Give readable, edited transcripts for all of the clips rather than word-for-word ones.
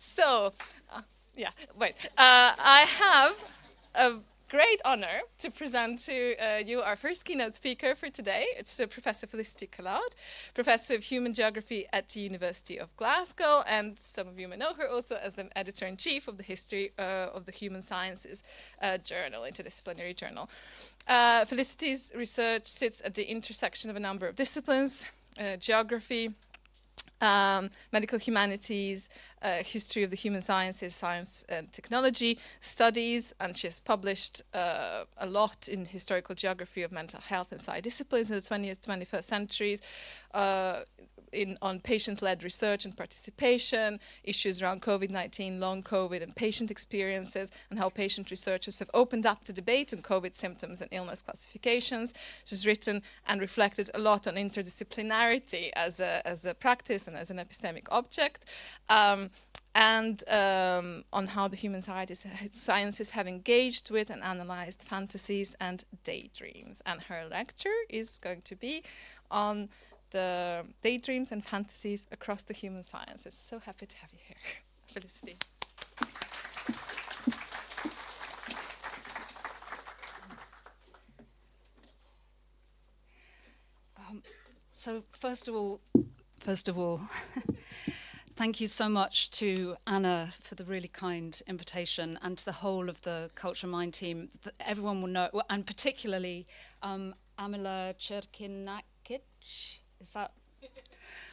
So, I have a great honor to present to you our first keynote speaker for today. It's Professor Felicity Callard, Professor of Human Geography at the University of Glasgow, and some of you may know her also as the Editor-in-Chief of the History of the Human Sciences journal, interdisciplinary journal. Felicity's research sits at the intersection of a number of disciplines, geography, medical humanities, history of the human sciences, science and technology studies, and she has published a lot in historical geography of mental health and science disciplines in the 20th, 21st centuries, on patient-led research and participation, issues around COVID-19, long COVID, and patient experiences, and how patient researchers have opened up the debate on COVID symptoms and illness classifications. She's written and reflected a lot on interdisciplinarity as a practice and as an epistemic object. And on how the human sciences have engaged with and analyzed fantasies and daydreams. And her lecture is going to be on the daydreams and fantasies across the human sciences. So happy to have you here, Felicity. So first of all, thank you so much to Anna for the really kind invitation, and to the whole of the Cultmind team. Everyone will know, and particularly Amila Cherkinakic. Is that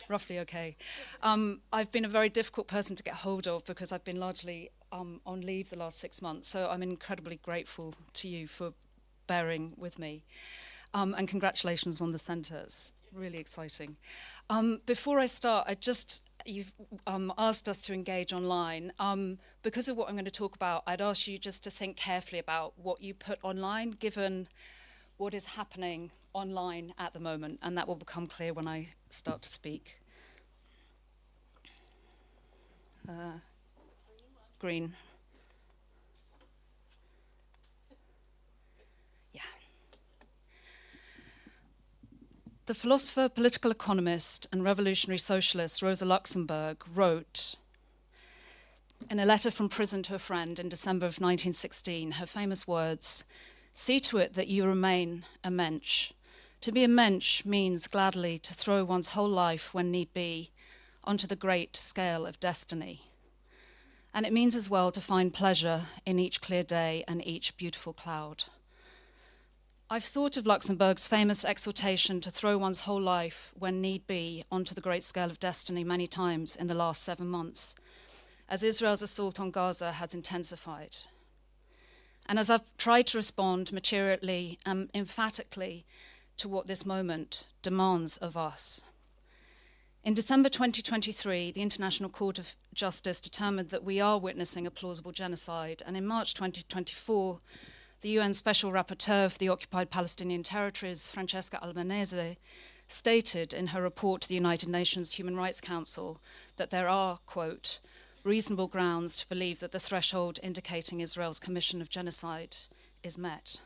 roughly okay? I've been a very difficult person to get hold of because I've been largely on leave the last 6 months, so I'm incredibly grateful to you for bearing with me. And congratulations on the centre, it's really exciting. Before I start, you've asked us to engage online. Because of what I'm going to talk about, I'd ask you just to think carefully about what you put online, given what is happening online at the moment, and that will become clear when I start to speak. Green. Yeah. The philosopher, political economist, and revolutionary socialist Rosa Luxemburg wrote in a letter from prison to a friend in December of 1916, her famous words, "See to it that you remain a mensch. To be a mensch means gladly to throw one's whole life, when need be, onto the great scale of destiny. And it means as well to find pleasure in each clear day and each beautiful cloud." I've thought of Luxemburg's famous exhortation to throw one's whole life, when need be, onto the great scale of destiny many times in the last 7 months, as Israel's assault on Gaza has intensified. And as I've tried to respond materially and emphatically to what this moment demands of us. In December 2023, the International Court of Justice determined that we are witnessing a plausible genocide, and in March 2024, the UN Special Rapporteur for the Occupied Palestinian Territories, Francesca Albanese, stated in her report to the United Nations Human Rights Council that there are, quote, "reasonable grounds to believe that the threshold indicating Israel's commission of genocide is met."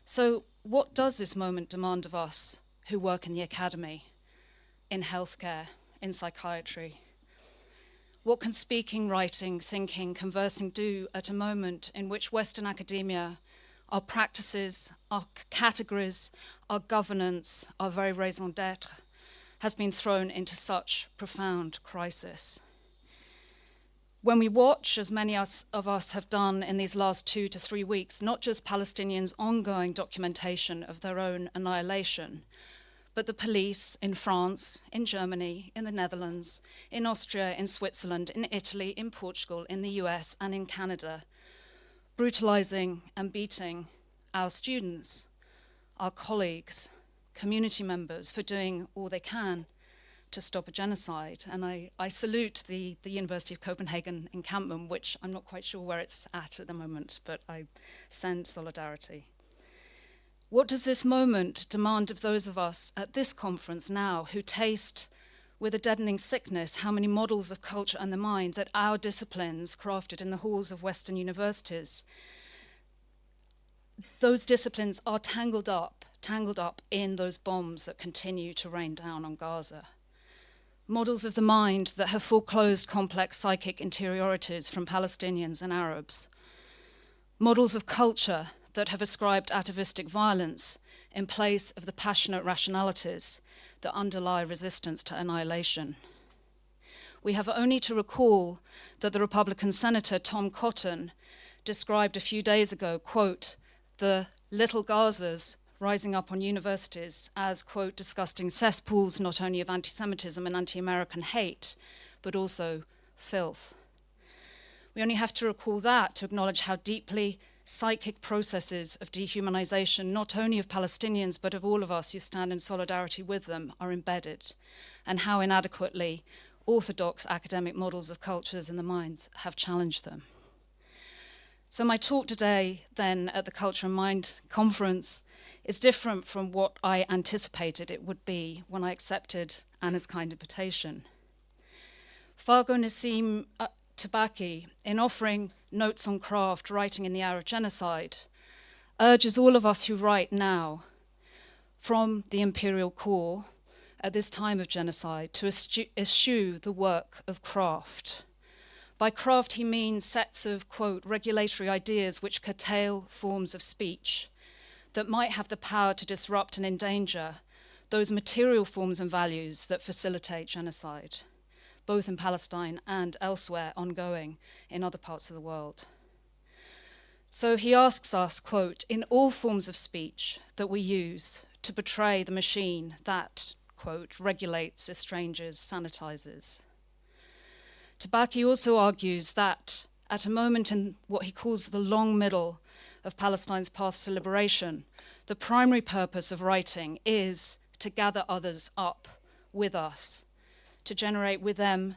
So what does this moment demand of us who work in the academy, in healthcare, in psychiatry? What can speaking, writing, thinking, conversing do at a moment in which Western academia, our practices, our categories, our governance, our very raison d'etre, has been thrown into such profound crisis? When we watch, as many of us have done in these last 2 to 3 weeks, not just Palestinians' ongoing documentation of their own annihilation, but the police in France, in Germany, in the Netherlands, in Austria, in Switzerland, in Italy, in Portugal, in the US, and in Canada, brutalizing and beating our students, our colleagues, community members for doing all they can to stop a genocide. And I salute the University of Copenhagen encampment, which I'm not quite sure where it's at the moment, but I send solidarity. What does this moment demand of those of us at this conference now who taste with a deadening sickness how many models of culture and the mind that our disciplines crafted in the halls of Western universities, those disciplines are tangled up in those bombs that continue to rain down on Gaza? models of the mind that have foreclosed complex psychic interiorities from Palestinians and Arabs, models of culture that have ascribed atavistic violence in place of the passionate rationalities that underlie resistance to annihilation. We have only to recall that the Republican Senator Tom Cotton described a few days ago, quote, the little Gazas rising up on universities as, quote, disgusting cesspools not only of anti-Semitism and anti-American hate, but also filth. We only have to recall that to acknowledge how deeply psychic processes of dehumanization, not only of Palestinians, but of all of us who stand in solidarity with them, are embedded, and how inadequately orthodox academic models of cultures and the minds have challenged them. So my talk today, then, at the Cultmind Conference is different from what I anticipated it would be when I accepted Anna's kind invitation. Fargo Nassim Tabaki, in offering Notes on Craft, Writing in the Hour of Genocide, urges all of us who write now from the imperial core at this time of genocide to eschew the work of craft. By craft, he means sets of, quote, regulatory ideas which curtail forms of speech that might have the power to disrupt and endanger those material forms and values that facilitate genocide, both in Palestine and elsewhere ongoing in other parts of the world. So he asks us, quote, in all forms of speech that we use to portray the machine that, quote, regulates, estranges, sanitizes. Tabaki also argues that at a moment in what he calls the long middle of Palestine's path to liberation, the primary purpose of writing is to gather others up with us, to generate within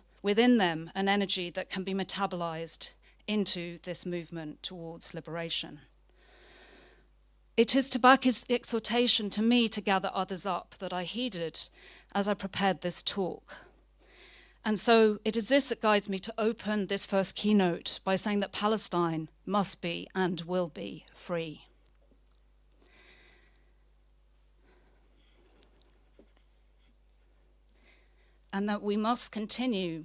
them an energy that can be metabolized into this movement towards liberation. It is Tabaki's exhortation to me to gather others up that I heeded as I prepared this talk. And so it is this that guides me to open this first keynote by saying that Palestine must be and will be free. And that we must continue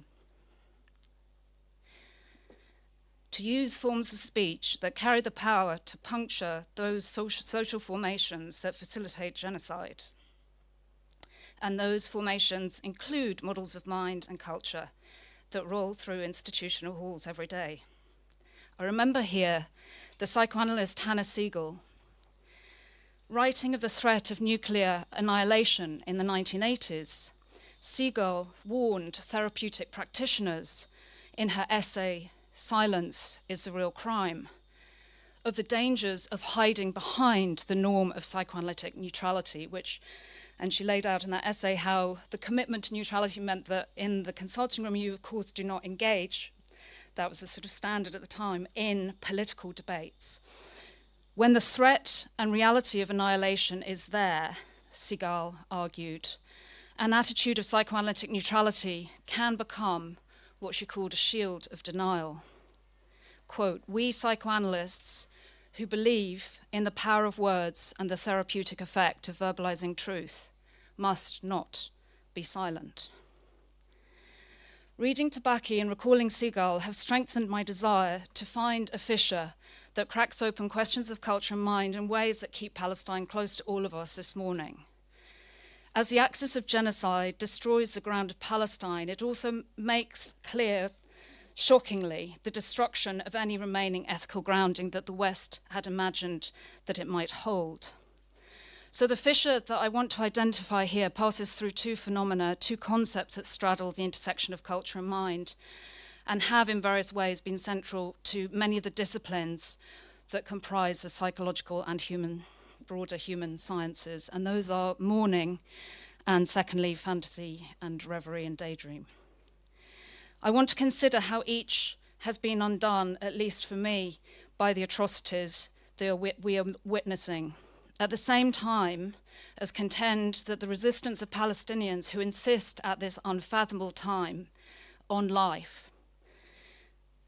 to use forms of speech that carry the power to puncture those social formations that facilitate genocide. And those formations include models of mind and culture that roll through institutional halls every day. I remember here the psychoanalyst Hannah Siegel writing of the threat of nuclear annihilation in the 1980s. Siegel warned therapeutic practitioners in her essay, Silence is the Real Crime, of the dangers of hiding behind the norm of psychoanalytic neutrality, and she laid out in that essay how the commitment to neutrality meant that in the consulting room you, of course, do not engage. That was the sort of standard at the time in political debates. When the threat and reality of annihilation is there, Siegel argued, an attitude of psychoanalytic neutrality can become what she called a shield of denial. Quote, we psychoanalysts who believe in the power of words and the therapeutic effect of verbalizing truth must not be silent. Reading Tabaki and recalling Siegel have strengthened my desire to find a fissure that cracks open questions of culture and mind in ways that keep Palestine close to all of us this morning. As the axis of genocide destroys the ground of Palestine, it also makes clear, shockingly, the destruction of any remaining ethical grounding that the West had imagined that it might hold. So the fissure that I want to identify here passes through two phenomena, two concepts that straddle the intersection of culture and mind, and have in various ways been central to many of the disciplines that comprise the psychological and broader human sciences, and those are mourning, and secondly, fantasy and reverie and daydream. I want to consider how each has been undone, at least for me, by the atrocities we are witnessing, at the same time as contend that the resistance of Palestinians who insist at this unfathomable time on life,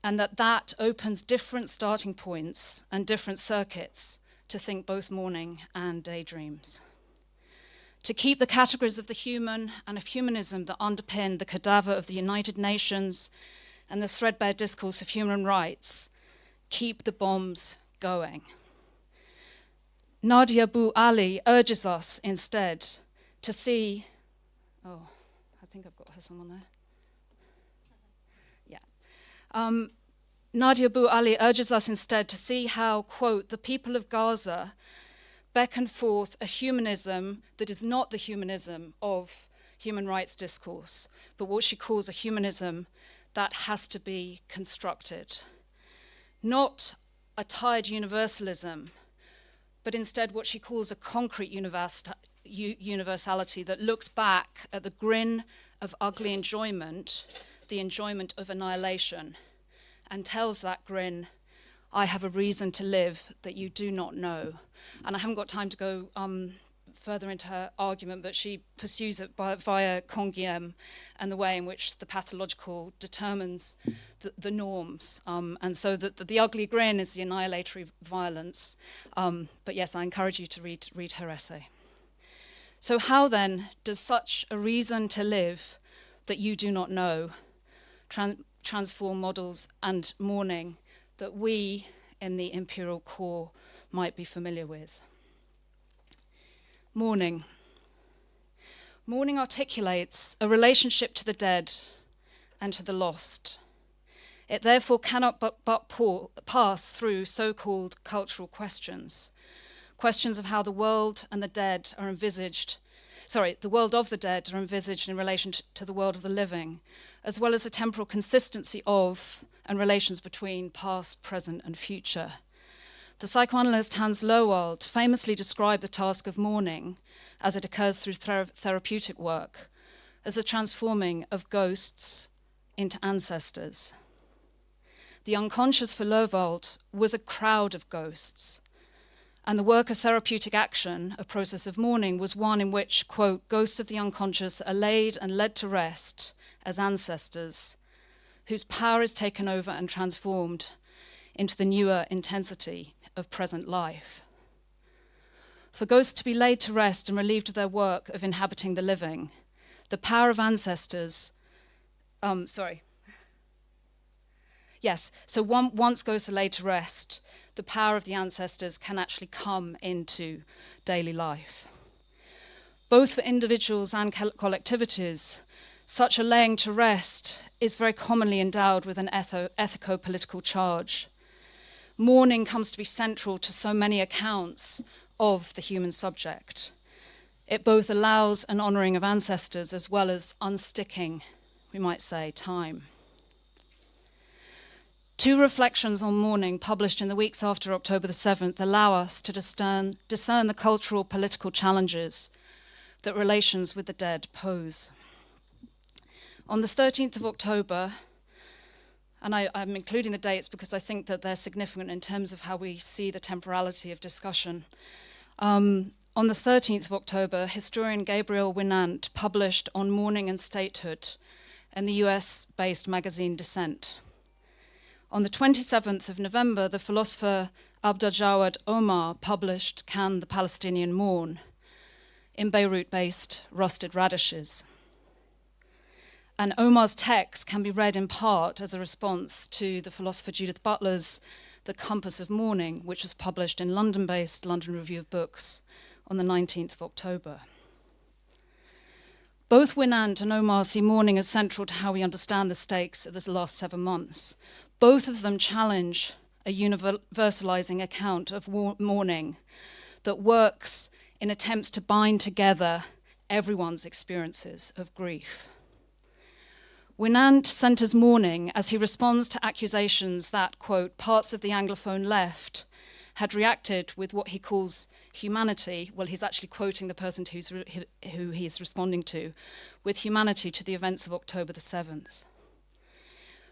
and that opens different starting points and different circuits to think both mourning and daydreams. to keep the categories of the human and of humanism that underpin the cadaver of the United Nations and the threadbare discourse of human rights, keep the bombs going. Nadia Bou Ali urges us instead to see, oh, I think I've got her song on there. Yeah. Nadia Bou Ali urges us instead to see how, quote, the people of Gaza beckon forth a humanism that is not the humanism of human rights discourse, but what she calls a humanism that has to be constructed. Not a tired universalism, but instead what she calls a concrete universality that looks back at the grin of ugly enjoyment, the enjoyment of annihilation, and tells that grin, I have a reason to live that you do not know. And I haven't got time to go further into her argument, but she pursues it via Canguilhem and the way in which the pathological determines the norms. And so the ugly grin is the annihilatory violence. But yes, I encourage you to read her essay. So how then does such a reason to live that you do not know transform models and mourning that we in the imperial core might be familiar with? Mourning. Mourning articulates a relationship to the dead and to the lost. It therefore cannot but pass through so-called cultural questions, questions of how the world and the dead are envisaged, the world of the dead are envisaged in relation to the world of the living, as well as the temporal consistency of and relations between past, present, and future. The psychoanalyst Hans Lohwald famously described the task of mourning, as it occurs through therapeutic work, as a transforming of ghosts into ancestors. The unconscious for Lohwald was a crowd of ghosts, and the work of therapeutic action, a process of mourning, was one in which, quote, ghosts of the unconscious are laid and led to rest as ancestors, whose power is taken over and transformed into the newer intensity of present life. For ghosts to be laid to rest and relieved of their work of inhabiting the living, the power of ancestors, once ghosts are laid to rest, the power of the ancestors can actually come into daily life. Both for individuals and collectivities, such a laying to rest is very commonly endowed with an ethico-political charge. Mourning comes to be central to so many accounts of the human subject. It both allows an honouring of ancestors as well as unsticking, we might say, time. Two reflections on mourning published in the weeks after October the 7th allow us to discern the cultural political challenges that relations with the dead pose. On the 13th of October, and I'm including the dates because I think that they're significant in terms of how we see the temporality of discussion. On the 13th of October, historian Gabriel Winant published On Mourning and Statehood in the US-based magazine Dissent. On the 27th of November, the philosopher Abdeljawad Omar published Can the Palestinian Mourn? In Beirut-based Rusted Radishes. And Omar's text can be read in part as a response to the philosopher Judith Butler's The Compass of Mourning, which was published in London-based London Review of Books on the 19th of October. Both Winant and Omar see mourning as central to how we understand the stakes of this last 7 months. Both of them challenge a universalizing account of mourning that works in attempts to bind together everyone's experiences of grief. Winant centres mourning as he responds to accusations that, quote, parts of the Anglophone left had reacted with what he calls humanity. Well, he's actually quoting the person who he's responding to, with humanity to the events of October the 7th.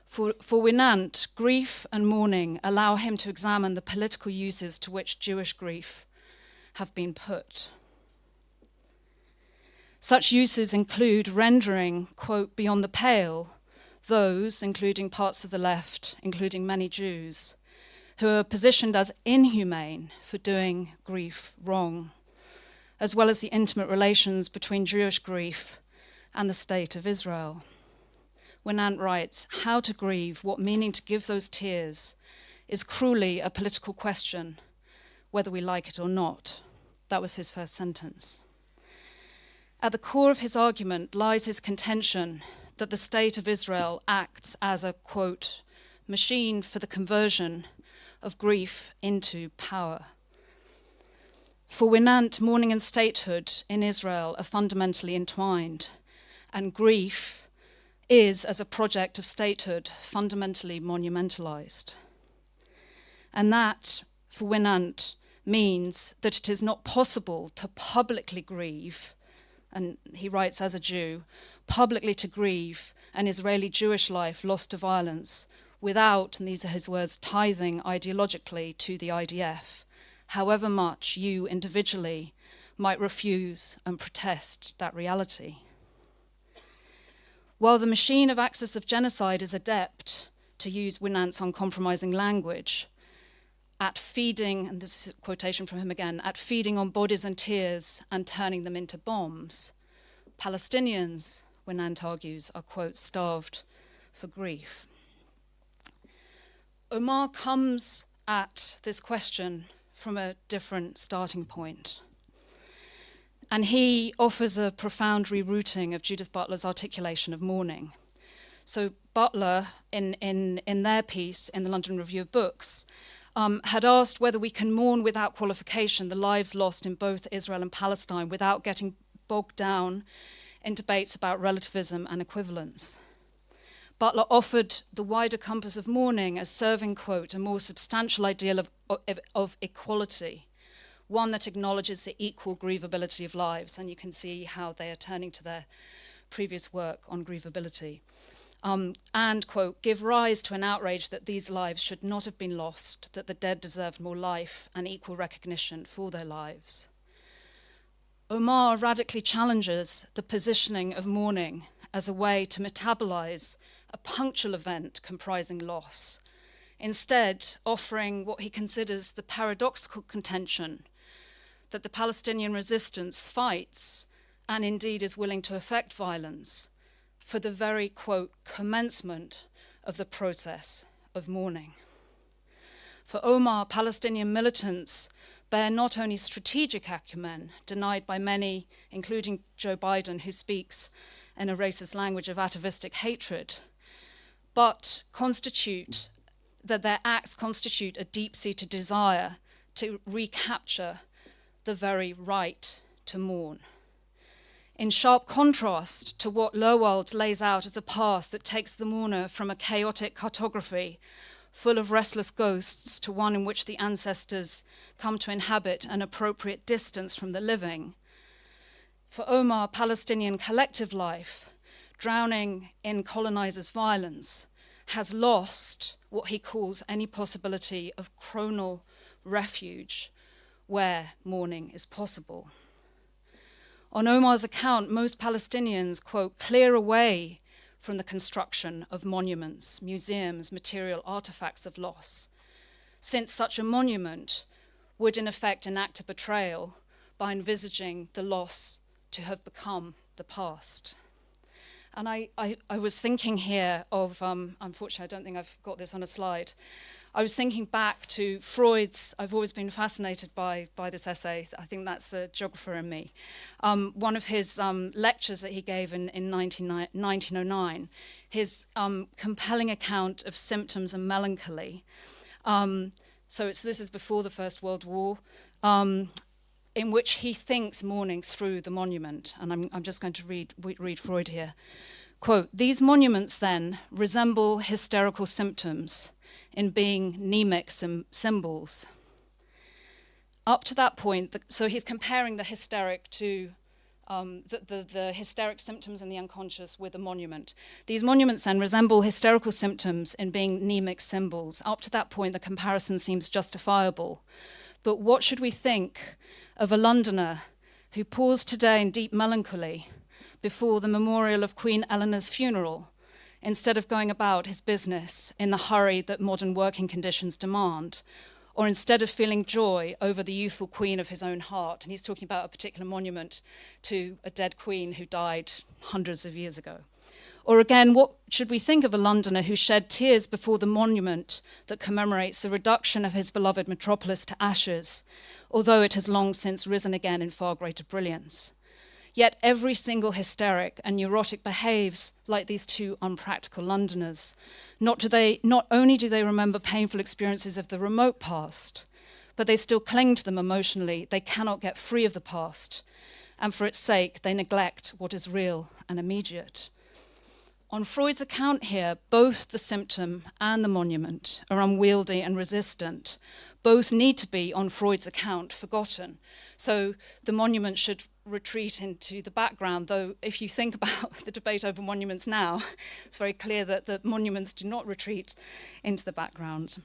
For Winant, grief and mourning allow him to examine the political uses to which Jewish grief have been put. Such uses include rendering, quote, beyond the pale, those, including parts of the left, including many Jews, who are positioned as inhumane for doing grief wrong, as well as the intimate relations between Jewish grief and the state of Israel. Winant writes, how to grieve, what meaning to give those tears, is cruelly a political question, whether we like it or not. That was his first sentence. At the core of his argument lies his contention that the state of Israel acts as a, quote, machine for the conversion of grief into power. For Winant, mourning and statehood in Israel are fundamentally entwined, and grief is, as a project of statehood, fundamentally monumentalized. And that, for Winant, means that it is not possible to publicly grieve, and he writes as a Jew, publicly to grieve an Israeli Jewish life lost to violence without, and these are his words, tithing ideologically to the IDF, however much you individually might refuse and protest that reality. While the machine of axis of genocide is adept, to use Winant's uncompromising language, at feeding, and this is a quotation from him again, at feeding on bodies and tears and turning them into bombs, Palestinians, Winant argues, are, quote, starved for grief. Omar comes at this question from a different starting point. And he offers a profound rerouting of Judith Butler's articulation of mourning. So Butler, in their piece in the London Review of Books, had asked whether we can mourn without qualification the lives lost in both Israel and Palestine without getting bogged down in debates about relativism and equivalence. Butler offered the wider compass of mourning as serving, quote, a more substantial ideal of equality, one that acknowledges the equal grievability of lives, and you can see how they are turning to their previous work on grievability, and, quote, give rise to an outrage that these lives should not have been lost, that the dead deserved more life and equal recognition for their lives. Omar radically challenges the positioning of mourning as a way to metabolize a punctual event comprising loss, instead offering what he considers the paradoxical contention that the Palestinian resistance fights and indeed is willing to effect violence for the very, quote, commencement of the process of mourning. For Omar, Palestinian militants bear not only strategic acumen, denied by many, including Joe Biden, who speaks in a racist language of atavistic hatred, but that their acts constitute a deep-seated desire to recapture the very right to mourn. In sharp contrast to what Lowald lays out as a path that takes the mourner from a chaotic cartography full of restless ghosts to one in which the ancestors come to inhabit an appropriate distance from the living. For Omar, Palestinian collective life, drowning in colonizers' violence, has lost what he calls any possibility of chronal refuge where mourning is possible. On Omar's account, most Palestinians, quote, clear away from the construction of monuments, museums, material artifacts of loss, since such a monument would in effect enact a betrayal by envisaging the loss to have become the past. And I was thinking here of, unfortunately, I don't think I've got this on a slide. I was thinking back to Freud's, I've always been fascinated by this essay. I think that's the geographer in me. One of his lectures that he gave in 1909, his compelling account of symptoms and melancholy. This is before the First World War, in which he thinks mourning through the monument. And I'm just going to read Freud here. Quote, these monuments then resemble hysterical symptoms in being mnemic symbols. Up to that point, so he's comparing the hysteric to the hysteric symptoms in the unconscious with a monument. These monuments then resemble hysterical symptoms in being mnemic symbols. Up to that point, the comparison seems justifiable. But what should we think of a Londoner who paused today in deep melancholy before the memorial of Queen Eleanor's funeral, instead of going about his business in the hurry that modern working conditions demand, or instead of feeling joy over the youthful queen of his own heart, and he's talking about a particular monument to a dead queen who died hundreds of years ago. Or again, what should we think of a Londoner who shed tears before the monument that commemorates the reduction of his beloved metropolis to ashes, although it has long since risen again in far greater brilliance? Yet every single hysteric and neurotic behaves like these two unpractical Londoners. Not only do they remember painful experiences of the remote past, but they still cling to them emotionally. They cannot get free of the past, and for its sake, they neglect what is real and immediate. On Freud's account here, both the symptom and the monument are unwieldy and resistant. Both need to be, on Freud's account, forgotten. So the monument should retreat into the background, though if you think about the debate over monuments now, it's very clear that the monuments do not retreat into the background.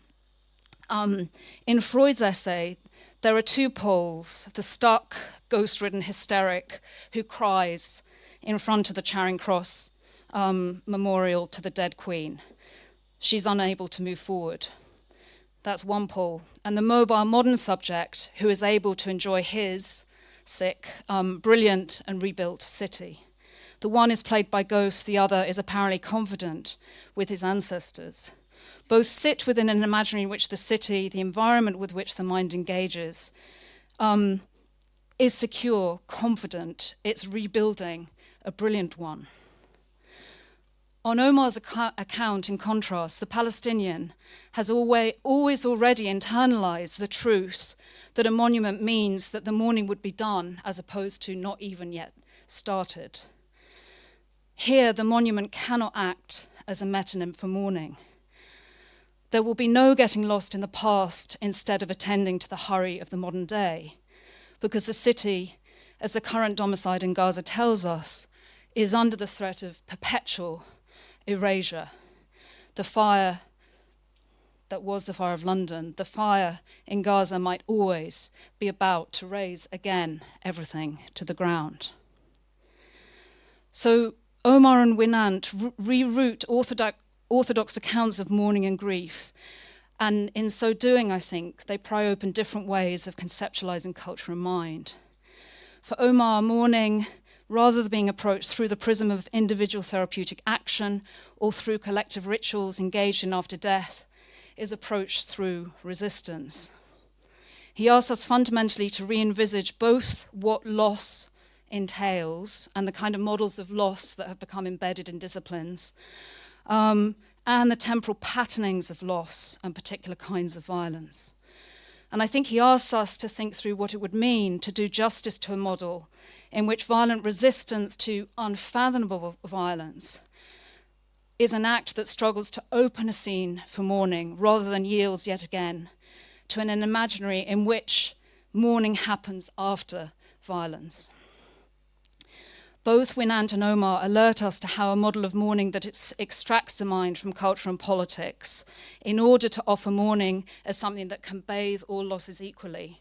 In Freud's essay, there are two poles: the stuck, ghost-ridden hysteric who cries in front of the Charing Cross memorial to the dead queen. She's unable to move forward. That's one pole. And the mobile modern subject who is able to enjoy his brilliant and rebuilt city. The one is played by ghosts, the other is apparently confident with his ancestors. Both sit within an imaginary in which the city, the environment with which the mind engages, is secure, confident, it's rebuilding, a brilliant one. On Omar's account, in contrast, the Palestinian has always already internalized the truth that a monument means that the mourning would be done as opposed to not even yet started. Here, the monument cannot act as a metonym for mourning. There will be no getting lost in the past instead of attending to the hurry of the modern day, because the city, as the current domicile in Gaza tells us, is under the threat of perpetual erasure. The fire that was the fire of London, the fire in Gaza might always be about to raise again everything to the ground. So Omar and Winant reroute orthodox accounts of mourning and grief, and in so doing, I think, they pry open different ways of conceptualizing culture and mind. For Omar, mourning, rather than being approached through the prism of individual therapeutic action or through collective rituals engaged in after death, is approached through resistance. He asks us fundamentally to re-envisage both what loss entails and the kind of models of loss that have become embedded in disciplines, and the temporal patternings of loss and particular kinds of violence. And I think he asks us to think through what it would mean to do justice to a model in which violent resistance to unfathomable violence is an act that struggles to open a scene for mourning rather than yields yet again to an imaginary in which mourning happens after violence. Both Winant and Omar alert us to how a model of mourning that extracts the mind from culture and politics in order to offer mourning as something that can bathe all losses equally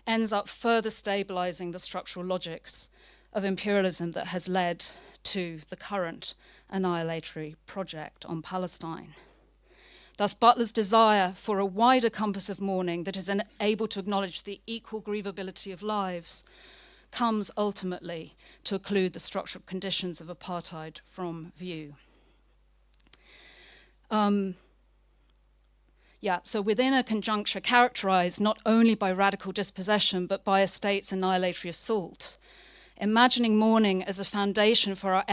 ends up further stabilizing the structural logics of imperialism that has led to the current annihilatory project on Palestine. Thus, Butler's desire for a wider compass of mourning that is able to acknowledge the equal grievability of lives comes ultimately to occlude the structural conditions of apartheid from view. So within a conjuncture characterized not only by radical dispossession, but by a state's annihilatory assault, imagining mourning as a foundation for our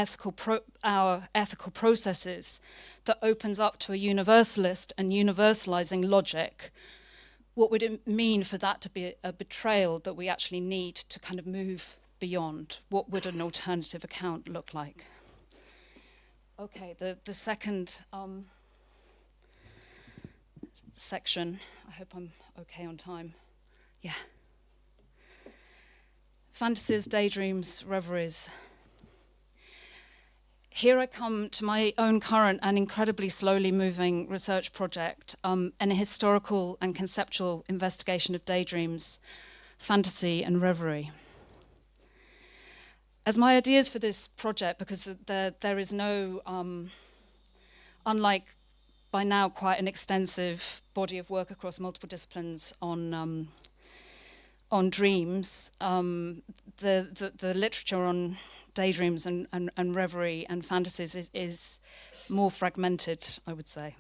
ethical processes that opens up to a universalist and universalizing logic, what would it mean for that to be a betrayal that we actually need to kind of move beyond? What would an alternative account look like? Okay, the second section. I hope I'm okay on time. Yeah. Fantasies, daydreams, reveries. Here I come to my own current and incredibly slowly moving research project, an historical and conceptual investigation of daydreams, fantasy, and reverie. As my ideas for this project, because there is no, unlike by now quite an extensive body of work across multiple disciplines on dreams. The literature on daydreams and reverie and fantasies is more fragmented, I would say.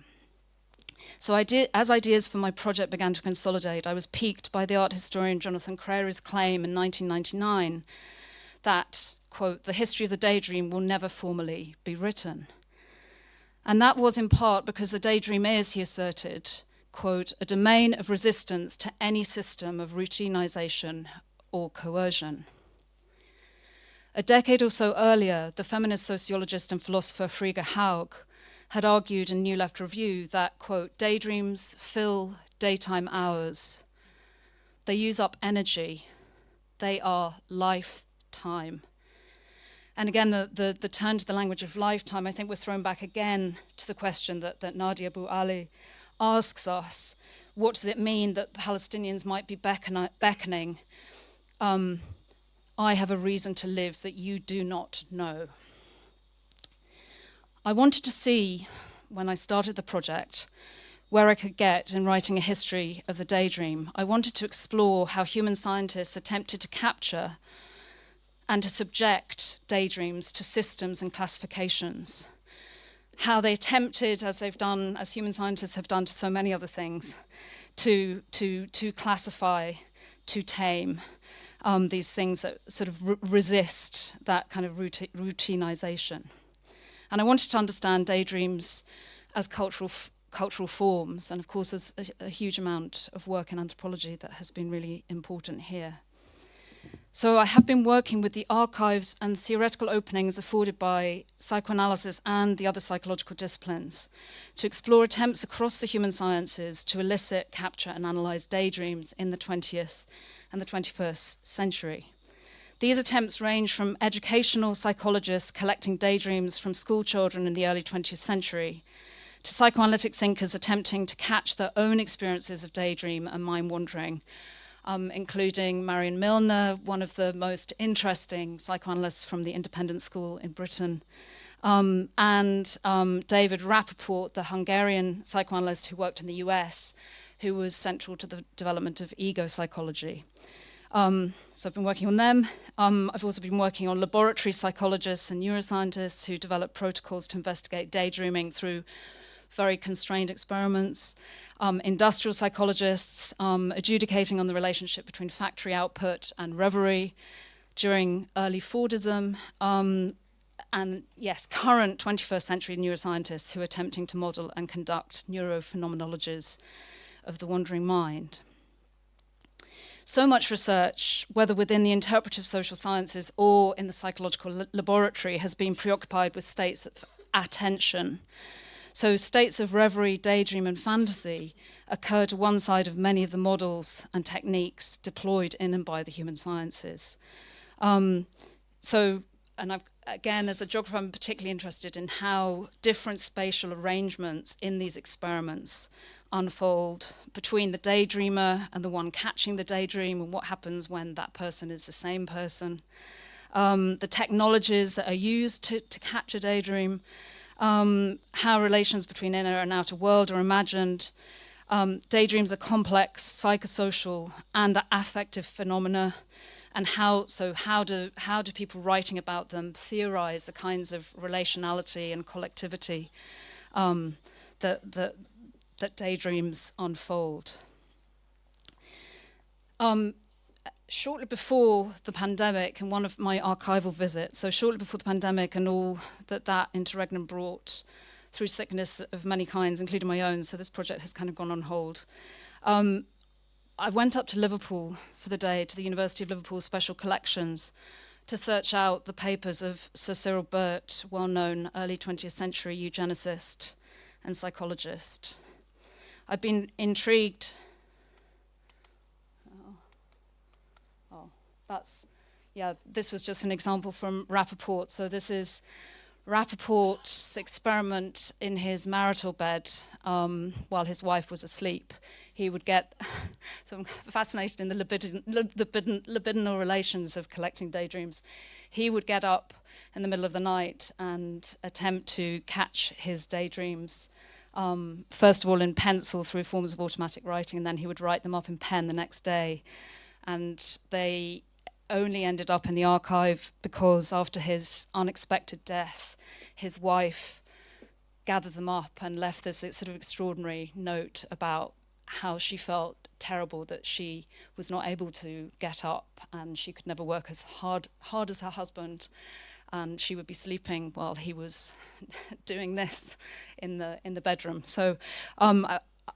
So as ideas for my project began to consolidate, I was piqued by the art historian Jonathan Crary's claim in 1999 that, quote, the history of the daydream will never formally be written. And that was in part because the daydream is, he asserted, quote, a domain of resistance to any system of routinization or coercion. A decade or so earlier, the feminist sociologist and philosopher Frigga Haug had argued in New Left Review that, quote, daydreams fill daytime hours. They use up energy. They are lifetime. And again, the turn to the language of lifetime, I think we're thrown back again to the question that Nadia Abu Ali asks us. What does it mean that Palestinians might be beckoning? I have a reason to live that you do not know. I wanted to see, when I started the project, where I could get in writing a history of the daydream. I wanted to explore how human scientists attempted to capture and to subject daydreams to systems and classifications. How they attempted, as they've done, as human scientists have done to so many other things, to classify, to tame these things that sort of resist that kind of routinization. And I wanted to understand daydreams as cultural forms, and of course there's a huge amount of work in anthropology that has been really important here. So I have been working with the archives and theoretical openings afforded by psychoanalysis and the other psychological disciplines to explore attempts across the human sciences to elicit, capture and analyse daydreams in the 20th and the 21st century. These attempts range from educational psychologists collecting daydreams from school children in the early 20th century to psychoanalytic thinkers attempting to catch their own experiences of daydream and mind wandering, including Marion Milner, one of the most interesting psychoanalysts from the independent school in Britain, and David Rappaport, the Hungarian psychoanalyst who worked in the US, who was central to the development of ego psychology. So I've been working on them. I've also been working on laboratory psychologists and neuroscientists who develop protocols to investigate daydreaming through very constrained experiments. Industrial psychologists adjudicating on the relationship between factory output and reverie during early Fordism. And yes, current 21st century neuroscientists who are attempting to model and conduct neurophenomenologies of the wandering mind. So much research, whether within the interpretive social sciences or in the psychological laboratory, has been preoccupied with states of attention. So states of reverie, daydream, and fantasy occur to one side of many of the models and techniques deployed in and by the human sciences. And again, as a geographer, I'm particularly interested in how different spatial arrangements in these experiments unfold between the daydreamer and the one catching the daydream, and what happens when that person is the same person. The technologies that are used to catch a daydream, how relations between inner and outer world are imagined. Daydreams are complex psychosocial and affective phenomena, and how do people writing about them theorize the kinds of relationality and collectivity that daydreams unfold. Shortly before the pandemic, in one of my archival visits, so shortly before the pandemic and all that interregnum brought through sickness of many kinds, including my own, so this project has kind of gone on hold, I went up to Liverpool for the day, to the University of Liverpool Special Collections, to search out the papers of Sir Cyril Burt, well-known early 20th century eugenicist and psychologist. I've been intrigued. This was just an example from Rappaport. So this is Rappaport's experiment in his marital bed while his wife was asleep. He would get, so I'm fascinated in the libidinal relations of collecting daydreams. He would get up in the middle of the night and attempt to catch his daydreams first of all in pencil through forms of automatic writing, and then he would write them up in pen the next day. And they only ended up in the archive because after his unexpected death, his wife gathered them up and left this sort of extraordinary note about how she felt terrible that she was not able to get up and she could never work as hard as her husband, and she would be sleeping while he was doing this in the bedroom. So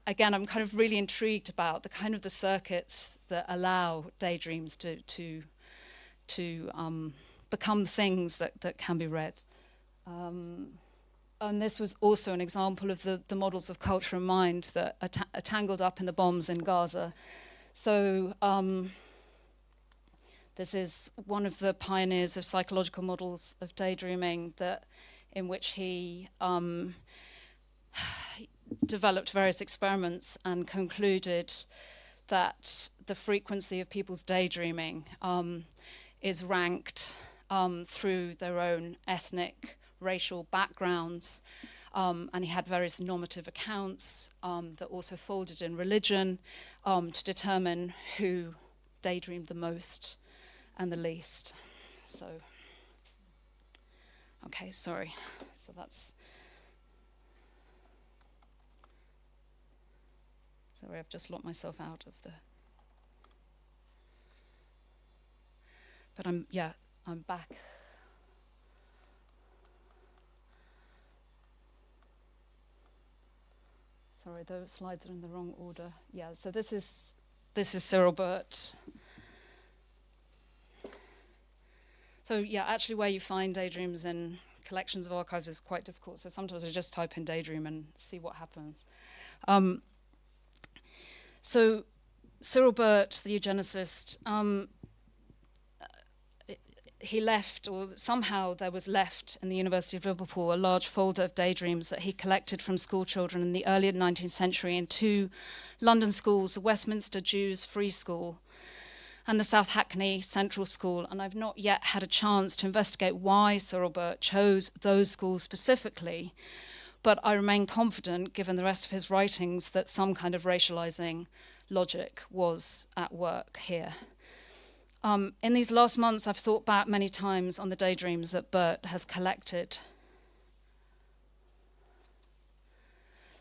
again, I'm kind of really intrigued about the kind of the circuits that allow daydreams to become things that can be read. And this was also an example of the models of culture and mind that are tangled up in the bombs in Gaza. So this is one of the pioneers of psychological models of daydreaming, in which he developed various experiments and concluded that the frequency of people's daydreaming is ranked through their own ethnic, racial backgrounds, and he had various normative accounts that also folded in religion to determine who daydreamed the most and the least. So, okay, sorry. So that's... Sorry, I've just locked myself out of the... But I'm back. Sorry, those slides are in the wrong order. Yeah, so this is Cyril Burt. So yeah, actually where you find daydreams in collections of archives is quite difficult. So sometimes I just type in daydream and see what happens. So Cyril Burt, the eugenicist, he left, or somehow there was left in the University of Liverpool, a large folder of daydreams that he collected from school children in the early 19th century in two London schools, the Westminster Jews Free School and the South Hackney Central School. And I've not yet had a chance to investigate why Cyril Burt chose those schools specifically, but I remain confident, given the rest of his writings, that some kind of racializing logic was at work here. In these last months, I've thought back many times on the daydreams that Burt has collected.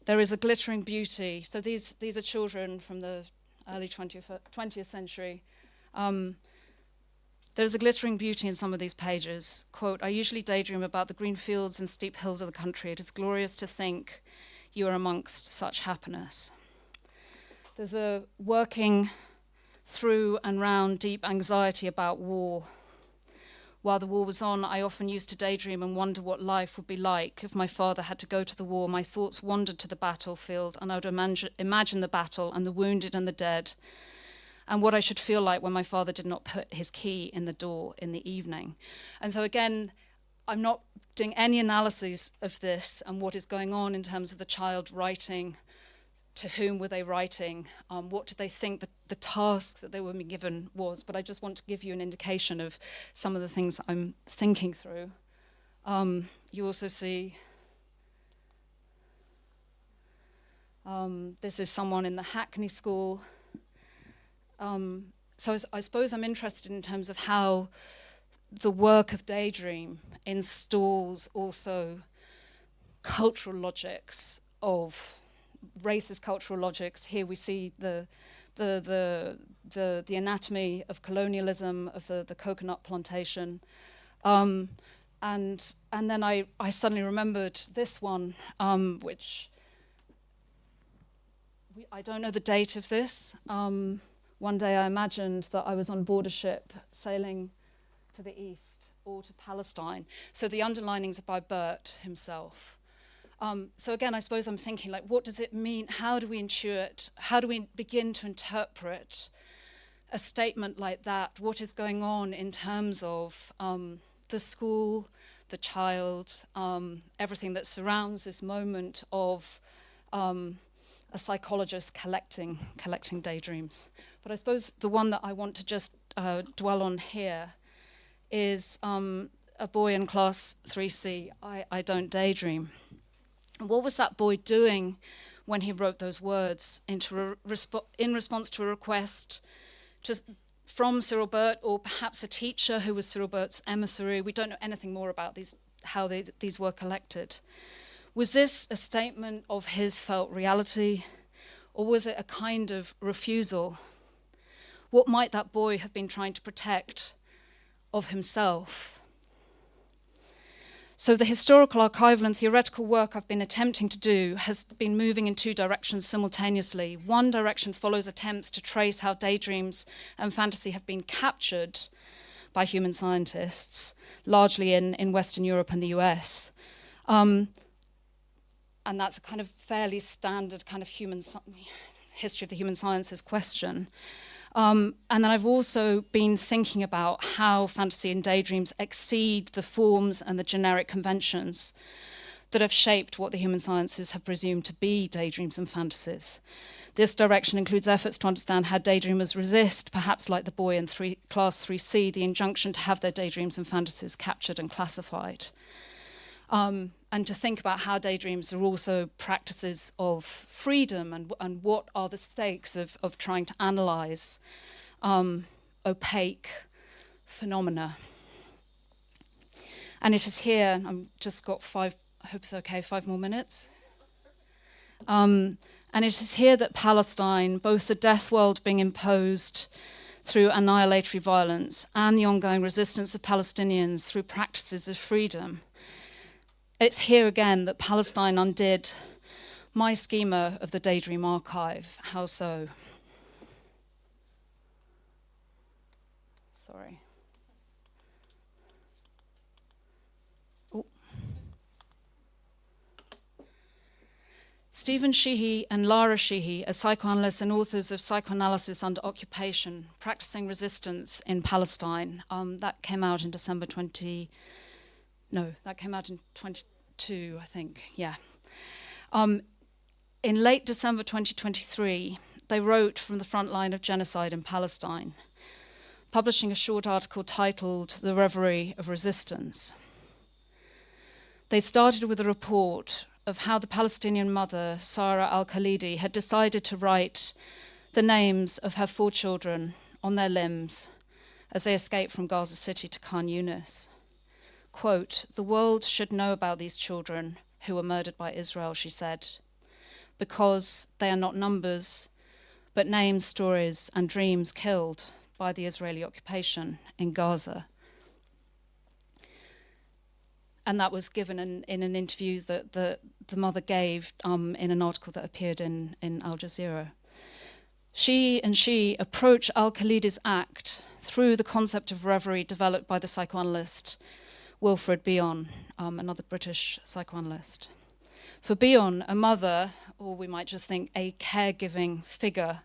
There is a glittering beauty. So these are children from the early 20th century. There's a glittering beauty in some of these pages. Quote, "I usually daydream about the green fields and steep hills of the country. It is glorious to think you are amongst such happiness." There's a working through and round deep anxiety about war. While the war was on, I often used to daydream and wonder what life would be like if my father had to go to the war. My thoughts wandered to the battlefield, and I would imagine the battle and the wounded and the dead, and what I should feel like when my father did not put his key in the door in the evening. And so again, I'm not doing any analysis of this and what is going on in terms of the child writing. To whom were they writing? What did they think the task that they were given was? But I just want to give you an indication of some of the things that I'm thinking through. You also see this is someone in the Hackney School. So I suppose I'm interested in terms of how the work of daydream installs also cultural logics of racist cultural logics. Here we see the anatomy of colonialism, of the coconut plantation, and then I suddenly remembered this one, which I don't know the date of this. One day I imagined that I was on board a ship sailing to the east or to Palestine. So the underlinings are by Burt himself. So again, I suppose I'm thinking, like, what does it mean? How do we intuit? How do we begin to interpret a statement like that? What is going on in terms of the school, the child, everything that surrounds this moment of a psychologist collecting daydreams? But I suppose the one that I want to just dwell on here is a boy in class 3C. I don't daydream. What was that boy doing when he wrote those words in response to a request from Cyril Burt, or perhaps a teacher who was Cyril Burt's emissary? We don't know anything more about how these were collected. Was this a statement of his felt reality, or was it a kind of refusal? What might that boy have been trying to protect of himself? So the historical, archival and theoretical work I've been attempting to do has been moving in two directions simultaneously. One direction follows attempts to trace how daydreams and fantasy have been captured by human scientists, largely in Western Europe and the US. And that's a kind of fairly standard kind of history of the human sciences question. And then I've also been thinking about how fantasy and daydreams exceed the forms and the generic conventions that have shaped what the human sciences have presumed to be daydreams and fantasies. This direction includes efforts to understand how daydreamers resist, perhaps like the boy in class 3C, the injunction to have their daydreams and fantasies captured and classified. And to think about how daydreams are also practices of freedom, and what are the stakes of trying to analyze opaque phenomena. And it is here, I've just got I hope it's okay, 5 more minutes. And it is here that Palestine, both the death world being imposed through annihilatory violence and the ongoing resistance of Palestinians through practices of freedom, it's here again that Palestine undid my schema of the Daydream Archive. How so? Sorry. Ooh. Stephen Sheehy and Lara Sheehy are psychoanalysts and authors of Psychoanalysis Under Occupation, Practicing Resistance in Palestine. That came out in December 22, I think, yeah. In late December 2023, they wrote from the front line of genocide in Palestine, publishing a short article titled The Reverie of Resistance. They started with a report of how the Palestinian mother, Sarah al-Khalidi, had decided to write the names of her 4 children on their limbs as they escaped from Gaza City to Khan Yunis. Quote, "The world should know about these children who were murdered by Israel," she said, "because they are not numbers, but names, stories, and dreams killed by the Israeli occupation in Gaza." And that was given in an interview that the mother gave in an article that appeared in Al Jazeera. She approach al-Khalidi's act through the concept of reverie developed by the psychoanalyst Wilfred Bion, another British psychoanalyst. For Bion, a mother, or we might just think a caregiving figure,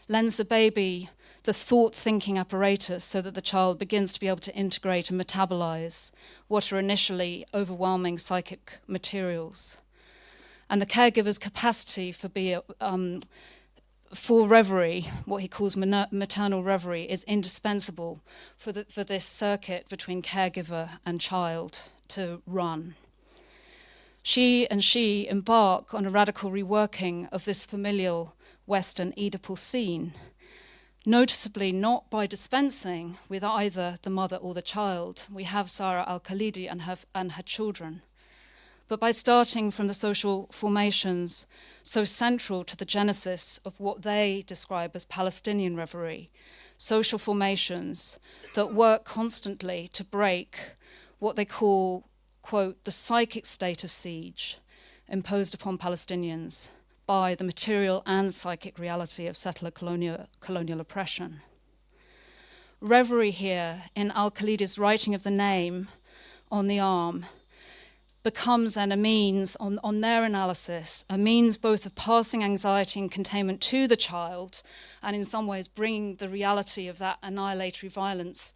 lends the baby the thought-thinking apparatus so that the child begins to be able to integrate and metabolize what are initially overwhelming psychic materials. And the caregiver's capacity for reverie, what he calls maternal reverie, is indispensable for this circuit between caregiver and child to run. She embark on a radical reworking of this familial Western Oedipal scene, noticeably not by dispensing with either the mother or the child. We have Sarah al-Khalidi and her children, but by starting from the social formations so central to the genesis of what they describe as Palestinian reverie, social formations that work constantly to break what they call, quote, the psychic state of siege imposed upon Palestinians by the material and psychic reality of settler colonial oppression. Reverie here, in al-Khalidi's writing of the name on the arm, becomes then a means, on their analysis, a means both of passing anxiety and containment to the child, and in some ways bringing the reality of that annihilatory violence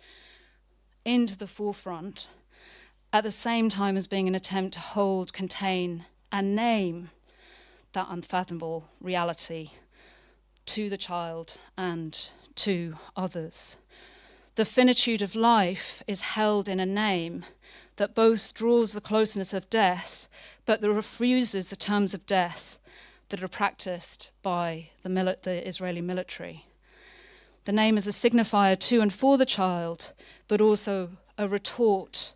into the forefront, at the same time as being an attempt to hold, contain, and name that unfathomable reality to the child and to others. The finitude of life is held in a name that both draws the closeness of death, but that refuses the terms of death that are practiced by the Israeli military. The name is a signifier to and for the child, but also a retort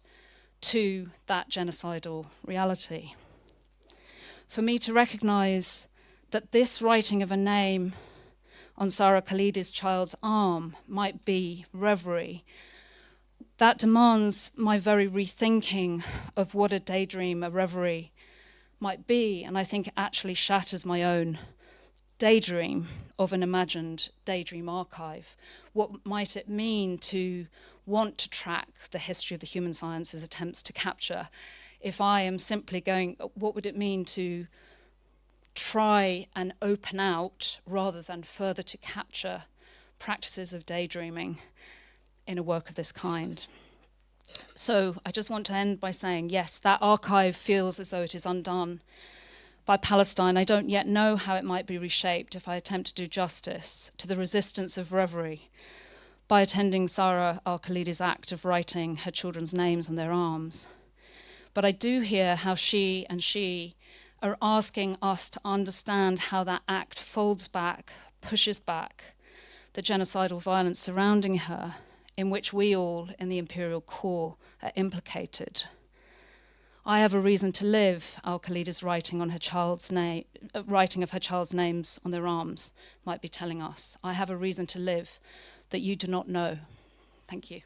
to that genocidal reality. For me to recognize that this writing of a name on Sarah Khalid's child's arm might be reverie, that demands my very rethinking of what a daydream, a reverie might be, and I think it actually shatters my own daydream of an imagined daydream archive. What might it mean to want to track the history of the human sciences attempts to capture? If I am simply going, what would it mean to try and open out rather than further to capture practices of daydreaming in a work of this kind? So I just want to end by saying, yes, that archive feels as though it is undone by Palestine. I don't yet know how it might be reshaped if I attempt to do justice to the resistance of reverie by attending Sarah al-Khalid's act of writing her children's names on their arms. But I do hear how she are asking us to understand how that act folds back, pushes back the genocidal violence surrounding her, in which we all in the imperial core are implicated. I have a reason to live, al-Khalid's writing of her child's names on their arms might be telling us. I have a reason to live that you do not know. Thank you.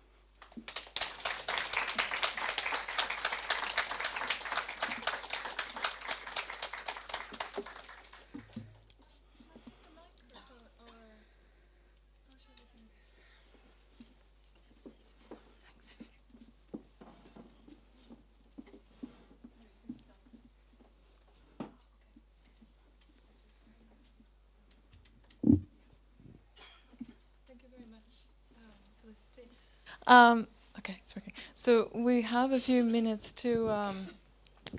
Okay, it's working. So we have a few minutes to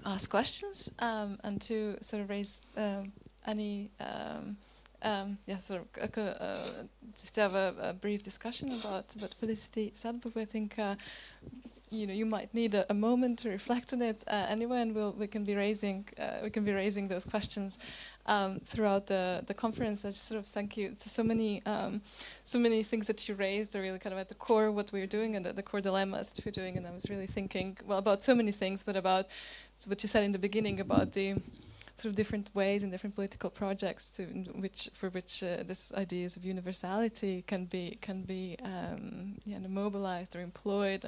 ask questions and to sort of raise any, just to have a brief discussion about what Felicity said. But I think you might need a moment to reflect on it anyway, and we can be raising those questions throughout the conference. I just sort of thank you. There's so many things that you raised are really kind of at the core of what we're doing and the core dilemmas that we're doing. And I was really thinking about so many things, but about what you said in the beginning about the sort of different ways and different political projects for which this ideas of universality can be mobilized or employed,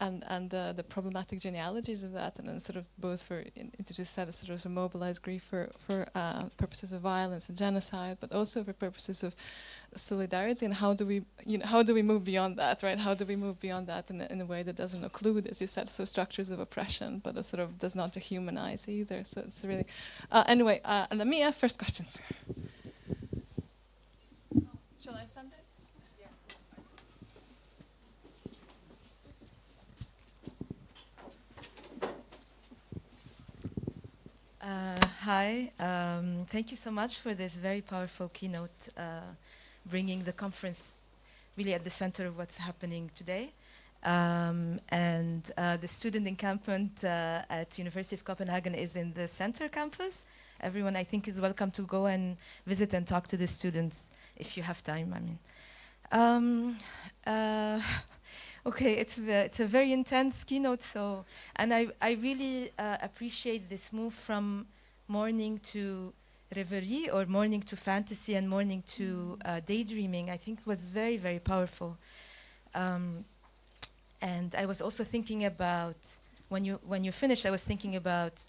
and the problematic genealogies of that, and then sort of both for to just set a sort of a mobilized grief for purposes of violence and genocide, but also for purposes of solidarity. And how do we move beyond that, right? How do we move beyond that in a way that doesn't occlude, as you said, so structures of oppression, but sort of does not dehumanize either? So it's really anyway. And Mia, first question. Shall I send it? Hi, thank you so much for this very powerful keynote, bringing the conference really at the center of what's happening today. The student encampment at University of Copenhagen is in the center campus. Everyone, I think, is welcome to go and visit and talk to the students if you have time, I mean. Okay, it's a very intense keynote, and I really appreciate this move from mourning to reverie, or mourning to fantasy, and mourning to daydreaming. I think it was very, very powerful. And I was also thinking about, when you finished, I was thinking about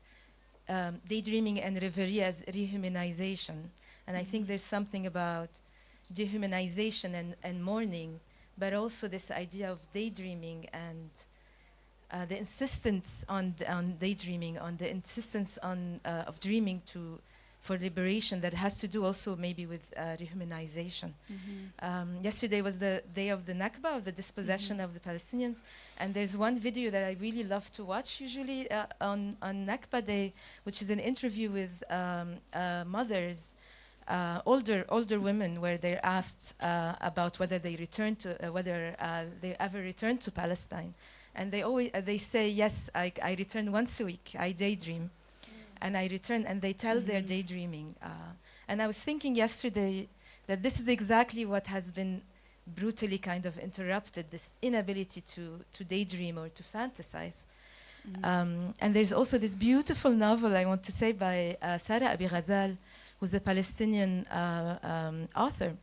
daydreaming and reverie as rehumanization. And I think there's something about dehumanization and mourning, but also this idea of daydreaming and the insistence on daydreaming, on the insistence of dreaming for liberation, that has to do also maybe with rehumanization. Mm-hmm. Yesterday was the day of the Nakba, of the dispossession mm-hmm. of the Palestinians, and there's one video that I really love to watch usually on Nakba Day, which is an interview with mothers older women, where they're asked about whether they return to whether they ever return to Palestine, and they say, yes, I return once a week. I daydream, and I return, and they tell their daydreaming. And I was thinking yesterday that this is exactly what has been brutally kind of interrupted, this inability to daydream or to fantasize. And there's also this beautiful novel, I want to say, by Sarah Abi Ghazal, who's a Palestinian author.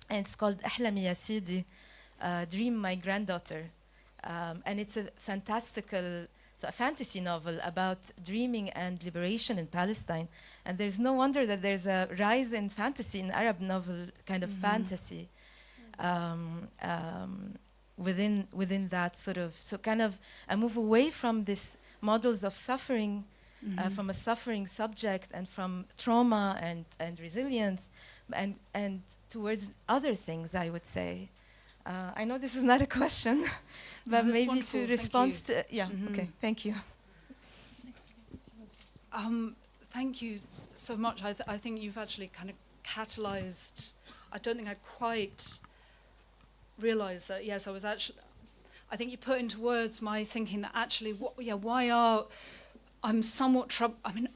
And it's called Ahlami Ya Sidi, Dream My Granddaughter. And it's a a fantasy novel about dreaming and liberation in Palestine. And there's no wonder that there's a rise in fantasy, in Arab novel kind of fantasy. Within that sort of, so kind of a move away from this models of suffering, from a suffering subject and from trauma and resilience, and towards other things, I would say. I know this is not a question, but maybe wonderful. to respond to, okay, thank you. Thank you so much. I think you've actually kind of catalyzed, I don't think I quite realized that. Yes, I think you put into words my thinking that actually, I'm somewhat troubled. I mean,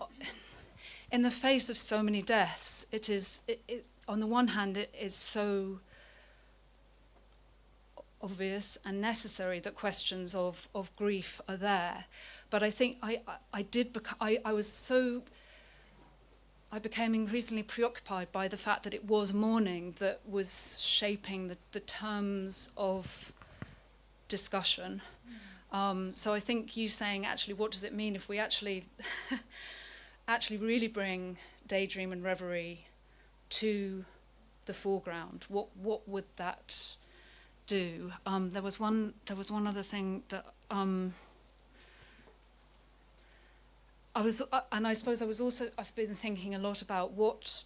in the face of so many deaths, it on the one hand, it is so obvious and necessary that questions of grief are there. But I think I became increasingly preoccupied by the fact that it was mourning that was shaping the terms of discussion. So I think you saying, actually, what does it mean if we actually really bring daydream and reverie to the foreground? What would that do? There was one other thing that and I suppose I've been thinking a lot about what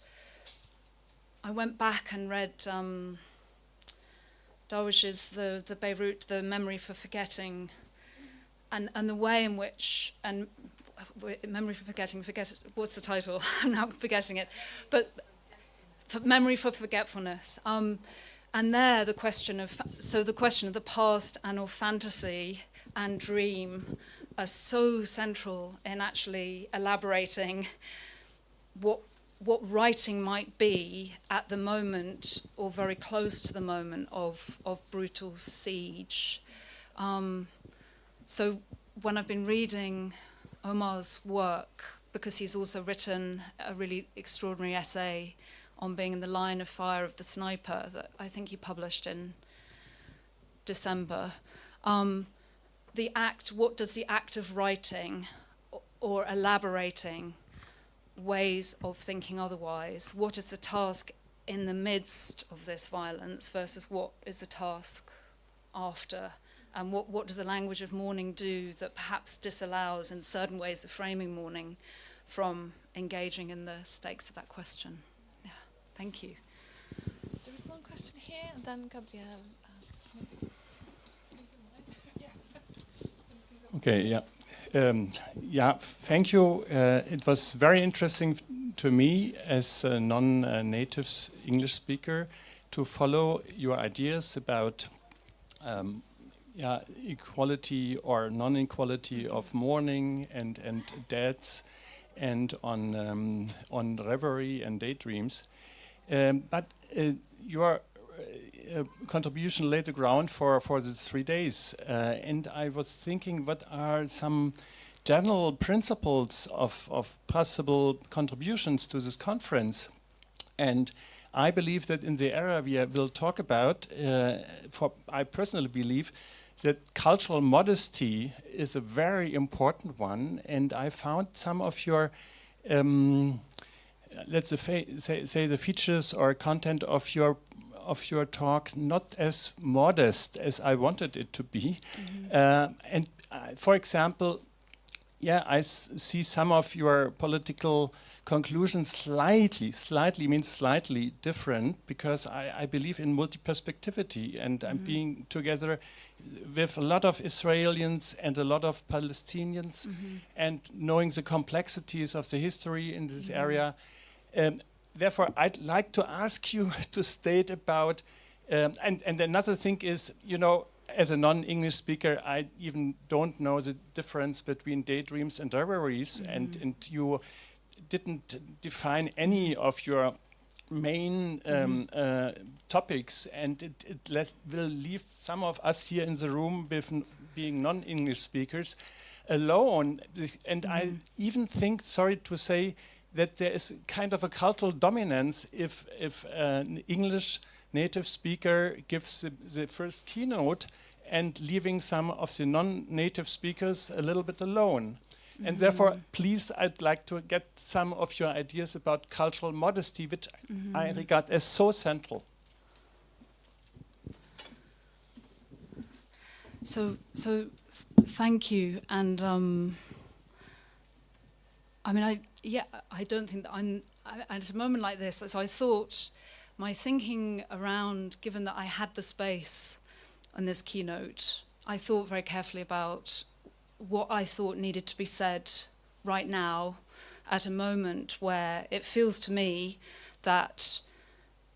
I went back and read Darwish's the Beirut, the Memory for Forgetting, and the way in which, and Memory for Forgetting, what's the title? I'm now forgetting it, but Memory for Forgetfulness. And there the question of the past and of fantasy and dream are so central in actually elaborating what writing might be at the moment, or very close to the moment, of brutal siege. So when I've been reading Omar's work, because he's also written a really extraordinary essay on being in the line of fire of the sniper that I think he published in December, what does the act of writing or elaborating ways of thinking otherwise, what is the task in the midst of this violence versus what is the task after? And what does the language of mourning do that perhaps disallows in certain ways of framing mourning from engaging in the stakes of that question? Yeah, thank you. There was one question here, and then Gabrielle. Okay, yeah. Thank you. It was very interesting to me as a non-native English speaker to follow your ideas about equality or non-equality of mourning and deaths, and on reverie and daydreams. But your contribution laid the ground for the 3 days, and I was thinking, what are some general principles of possible contributions to this conference? And I believe that in the area we will talk about, I personally believe that cultural modesty is a very important one, and I found some of your let's say the features or content of your talk not as modest as I wanted it to be. And for example, I see some of your political conclusions slightly different, because I believe in multi-perspectivity, and I'm being together with a lot of Israelis and a lot of Palestinians, and knowing the complexities of the history in this area. therefore, I'd like to ask you to state about, and another thing is, you know, as a non-English speaker, I even don't know the difference between daydreams and reveries, and you didn't define any of your main topics, and it will leave some of us here in the room with being non-English speakers alone. And I even think, sorry to say, that there is kind of a cultural dominance if an English native speaker gives the first keynote and leaving some of the non-native speakers a little bit alone. And therefore, please, I'd like to get some of your ideas about cultural modesty, which I regard as so central. So thank you. And I mean, I don't think that at a moment like this, so I thought my thinking around, given that I had the space on this keynote, I thought very carefully about what I thought needed to be said right now at a moment where it feels to me that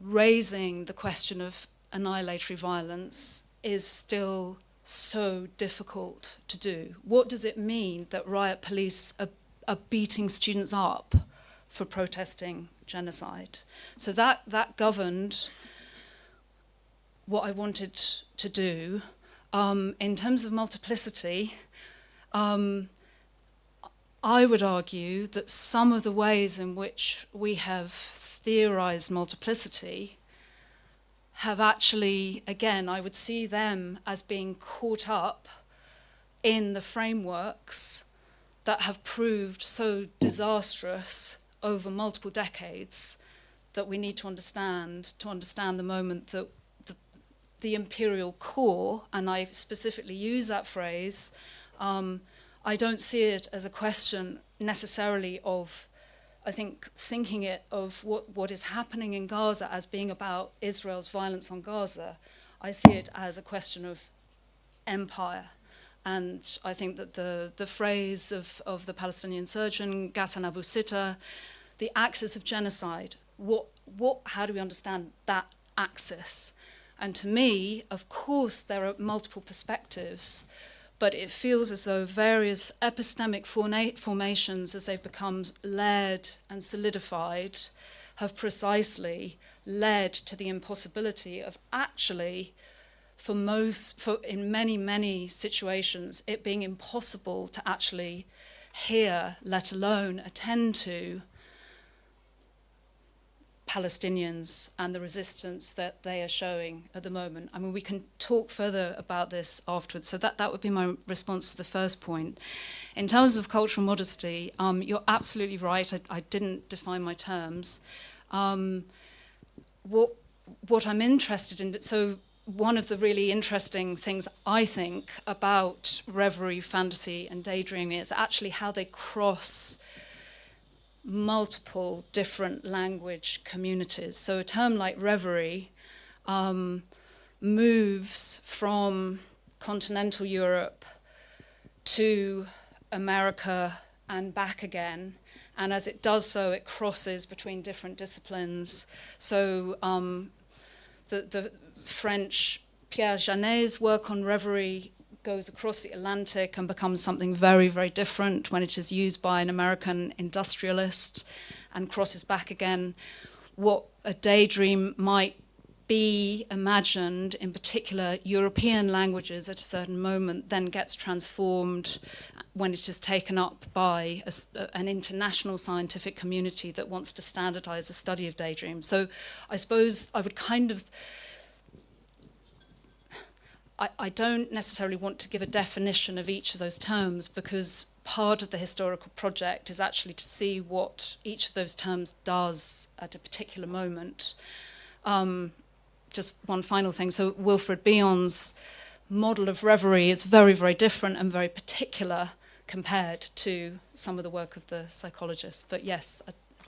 raising the question of annihilatory violence is still so difficult to do. What does it mean that riot police are beating students up for protesting genocide? So that governed what I wanted to do. In terms of multiplicity, I would argue that some of the ways in which we have theorized multiplicity have actually, again, I would see them as being caught up in the frameworks that have proved so disastrous over multiple decades that we need to understand the moment that the imperial core, and I specifically use that phrase, I don't see it as a question necessarily of, I think, thinking it of what is happening in Gaza as being about Israel's violence on Gaza. I see it as a question of empire. And I think that the phrase of the Palestinian surgeon, Ghassan Abu Sitta, the axis of genocide, how do we understand that axis? And to me, of course, there are multiple perspectives, but it feels as though various epistemic formations, as they've become layered and solidified, have precisely led to the impossibility of actually, in many situations, it being impossible to actually hear, let alone attend to, Palestinians and the resistance that they are showing at the moment. I mean, we can talk further about this afterwards. So that would be my response to the first point. In terms of cultural modesty, you're absolutely right. I didn't define my terms. What I'm interested in, so one of the really interesting things I think about reverie, fantasy, and daydreaming is actually how they cross multiple different language communities. So a term like reverie moves from continental Europe to America and back again. And as it does so, it crosses between different disciplines. So the French Pierre Janet's work on reverie goes across the Atlantic and becomes something very, very different when it is used by an American industrialist and crosses back again. What a daydream might be imagined in particular European languages at a certain moment then gets transformed when it is taken up by an international scientific community that wants to standardize the study of daydreams. So I suppose I would kind of I don't necessarily want to give a definition of each of those terms because part of the historical project is actually to see what each of those terms does at a particular moment. Just one final thing. So Wilfred Bion's model of reverie is very, very different and very particular compared to some of the work of the psychologists. But yes,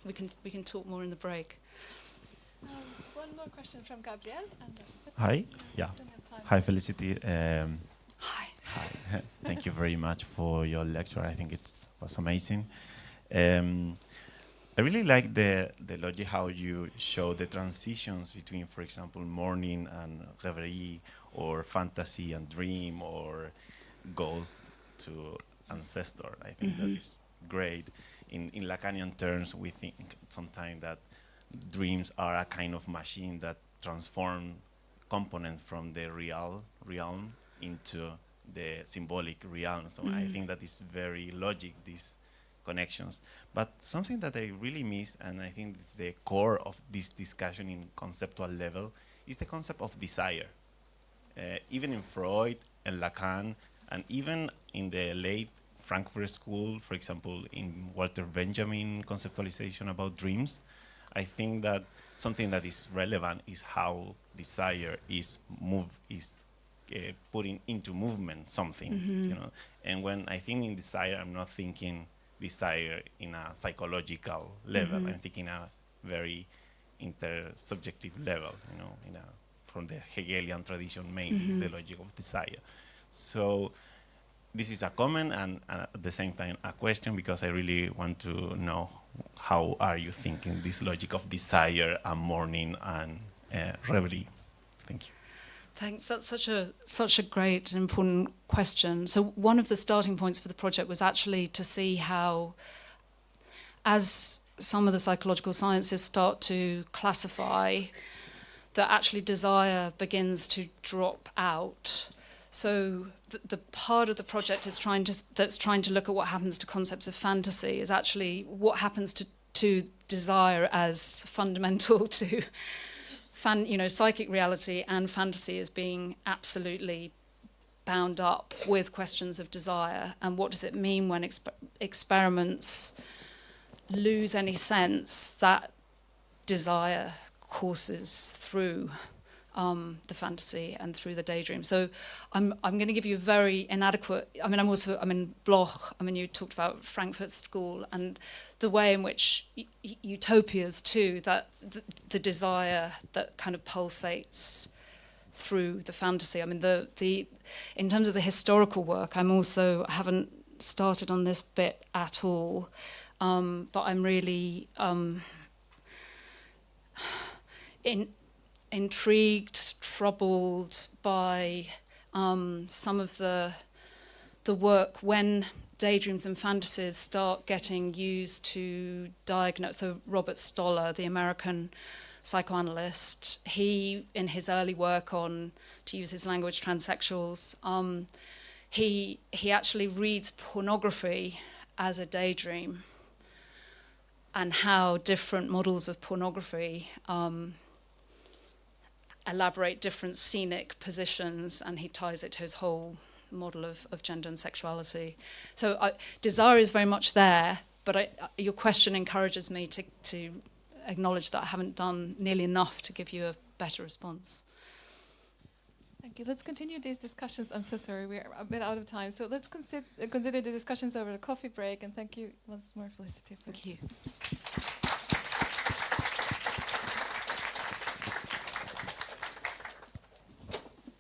we can talk more in the break. One more question from Gabriel. Hi. Yeah. Hi, Felicity. Hi. Hi. Thank you very much for your lecture. I think it was amazing. I really like the logic how you show the transitions between, for example, morning and reverie, or fantasy and dream, or ghost to ancestor. I think that is great. In Lacanian terms, we think sometimes that dreams are a kind of machine that transform components from the real realm into the symbolic realm. So I think that is very logic, these connections. But something that I really miss, and I think it's the core of this discussion in conceptual level, is the concept of desire. Even in Freud and Lacan, and even in the late Frankfurt School, for example, in Walter Benjamin conceptualization about dreams, I think that something that is relevant is how desire is putting into movement something, you know. And when I think in desire, I'm not thinking desire in a psychological level. I'm thinking a very intersubjective level, you know, from the Hegelian tradition, mainly the logic of desire. So this is a comment and at the same time a question, because I really want to know how are you thinking this logic of desire and mourning and reverie. Thank you. Thanks. That's such a great and important question. So one of the starting points for the project was actually to see how, as some of the psychological sciences start to classify, that actually desire begins to drop out. So the part of the project that's trying to look at what happens to concepts of fantasy is actually what happens to desire as fundamental to psychic reality, and fantasy as being absolutely bound up with questions of desire. And what does it mean when experiments lose any sense that desire courses through the fantasy and through the daydream? So I'm going to give you a very inadequate. I'm in Bloch. You talked about Frankfurt School and the way in which utopias too, that the desire that kind of pulsates through the fantasy. In terms of the historical work, I haven't started on this bit at all, but I'm really intrigued, troubled by some of the work when daydreams and fantasies start getting used to diagnose. So Robert Stoller, the American psychoanalyst, he, in his early work on, to use his language, transsexuals, he actually reads pornography as a daydream, and how different models of pornography elaborate different scenic positions, and he ties it to his whole model of gender and sexuality. So desire is very much there, but your question encourages me to acknowledge that I haven't done nearly enough to give you a better response. Thank you. Let's continue these discussions. I'm so sorry, we're a bit out of time. So let's consider the discussions over the coffee break, and thank you once more, Felicity. Thank you.